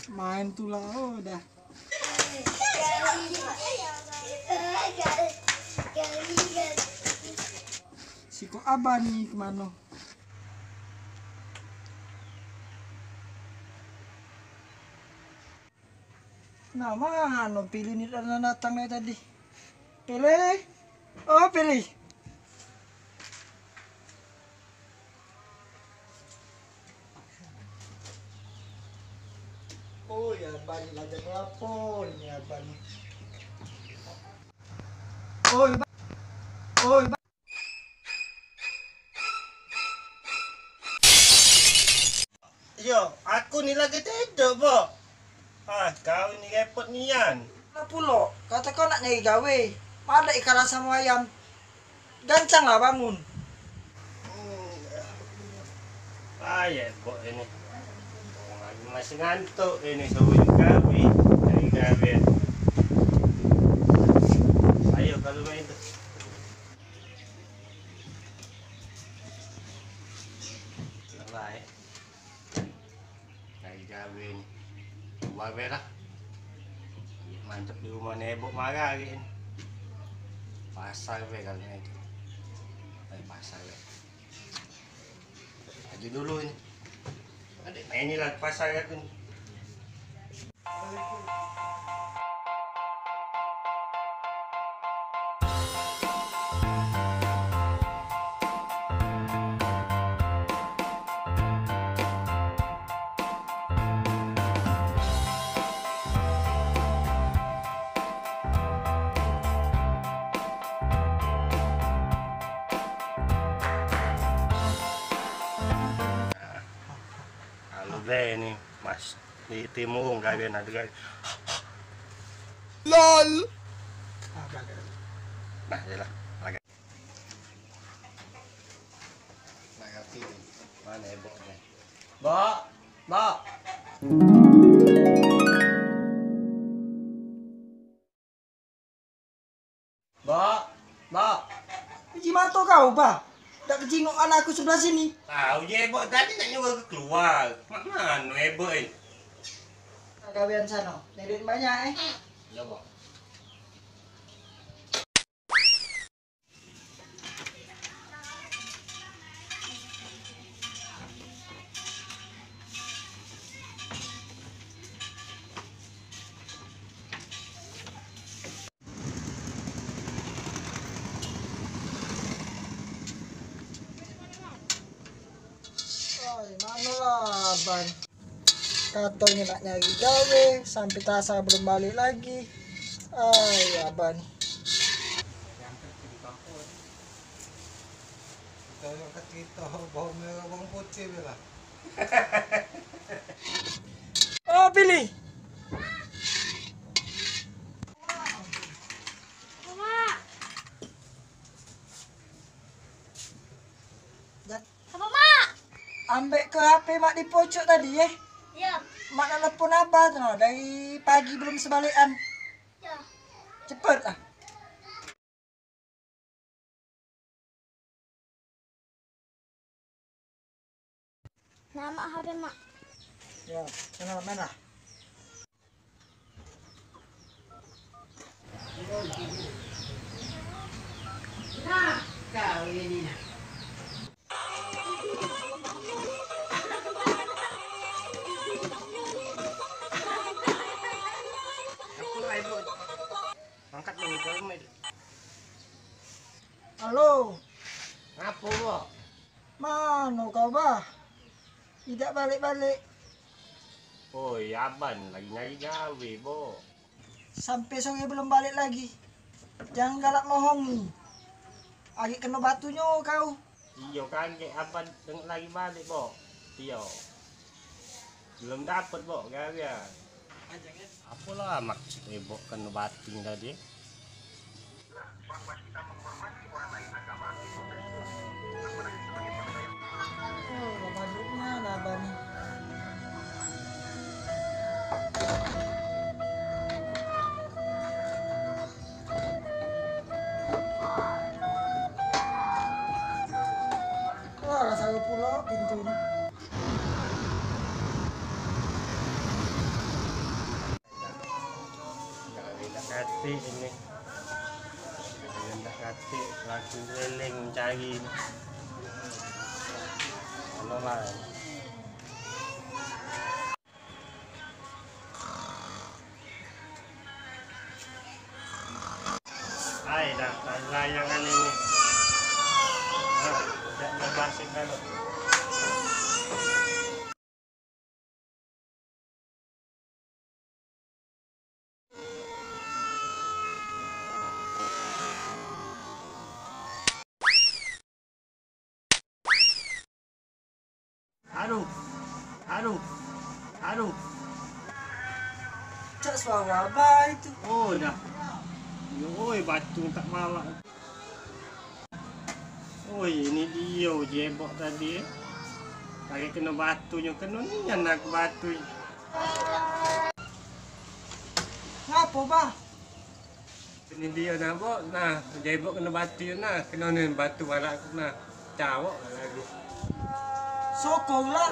Main tulang udah. Si kok abah nih kemana? Nah mana pilih nih dan datang nih tadi. Pilih. Oh pilih. Oh ya balik lagi telepon ya balik. Oh ya. Oh ya. Yo, aku ni lagi tidur, Bo. Ah, kau ni repot nian. Lah pulo, kata kau nak nyari gawe. Ada ikan asam ayam. Gancang lah bangun. Ya, Bo ini. Lagi masih ngantuk ini sebelum gawe. Dari gawe. Ayo kalau main tu. Baik. Dari gawe ni. Gawe lah. Mantap di rumah nebok marah lagi ni. Pasar we kalau ni tu. Pasar we. Aja dulu ini. Adik main ni lah pasar aku ni. Be ni mas di timur gawe nak gawe. LOL. Nah, jelah. Lagi. Lagi mana ebok ni? Bok, bok. Bok, bok. Gimana kau, Bah? Tak kejingok anakku sebelah sini. Tahu je ebok tadi nak nyuruh keluar. Mak mana ebok ni? Gawean sana. Nerin banyak Ya, bok. Mana lah Ban. Katanya nak nyari gawe sampai Tasa belum balik lagi. Ya Ban. Kita bawang merah bawang putih bela. Oh pilih. Apa, Mak? Ambek ke HP mak di pojok tadi Ya, Mak nak telepon abah tu dari pagi belum sebalikan. ya. Cepet ah. Nama HP, Mak. Ya, mana? Kau ini nak. Aku ebok. Angkat dulu kau mai. Halo, Apa, bok? mana kau Bah? Tidak balik-balik. Oh, Yaban lagi nyari gawe, bok. Sampai sore belum balik lagi. Jangan galak mohong ni. Agak kena batunya kau. Iyo kaget Aban tengok lagi balik, bok. Iyo. Belum dapat, bok, gawean. Apalah maksud ebok kena bating tadi? Oh, baliknya lah Ban. Wah, rasa pula pintu ni. kati ini. Rendah kati lagi keliling mencari. Kalau lain. Hai dah layangan ini. Tidak lepasin kalau. Aduh. Cak suara apa itu? Oh dah. Oi batu tak malak. Oi ini dia jebok tadi. Kaki kena batunya kena ni anak batu. Ngapa bah? Ini dia nak bok. Nah, jebok kena batu nah. Kena ni batu malak nah. Cawak lagi. Sokong lah.